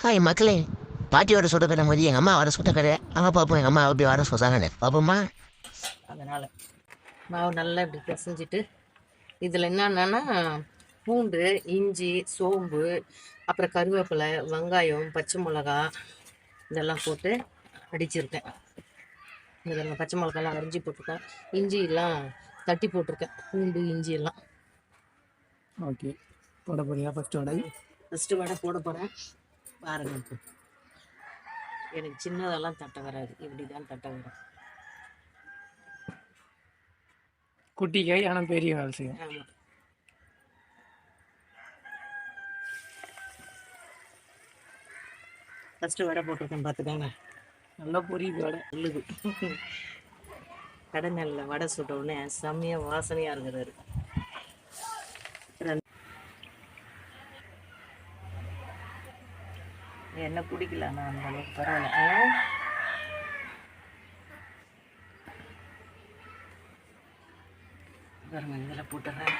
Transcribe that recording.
Hi மக்களே. பாட்டியோட சுட்ட கடை மாதிரி எங்கள் அம்மா வர சுட்ட கடை அங்கே பார்ப்போம். எங்கள் அம்மா அப்படி வர சொல்கிறாங்க பார்ப்போம்மா. அதனால் மாவு நல்லா இப்படி பிசைஞ்சிட்டு இதில் என்னென்னா பூண்டு, இஞ்சி, சோம்பு, அப்புறம் கருவேப்பிலை, வெங்காயம், பச்சை மிளகா இதெல்லாம் போட்டு அடிச்சிருக்கேன். இதில் பச்சை மிளகாலாம் அரிஞ்சு போட்டிருக்கேன், இஞ்சி எல்லாம் தட்டி போட்டிருக்கேன், பூண்டு இஞ்சி எல்லாம். ஓகே, போட போறியா? ஃபஸ்ட்டு வடை போட போகிறேன் பாருங்க. எனக்கு சின்னதெல்லாம் தட்ட வராது, இப்படி தான் தட்ட வரும். குட்டி கை ஆனால் பெரிய வேலை செய்யும். ஆமாம். ஃபஸ்ட்டு வடை போட்டிருக்கேன் பார்த்துக்கோங்க. நல்லா பொரியுது வடை. நல்லது. கடை நல்ல வடை சுட்ட உடனே செம்மையாக வாசனையாக இருக்கிறாரு. என்ன பிடிக்கல, நான் அந்த அளவுக்கு பரவாயில்ல. பாருங்க, இதில் போட்டுறேன்.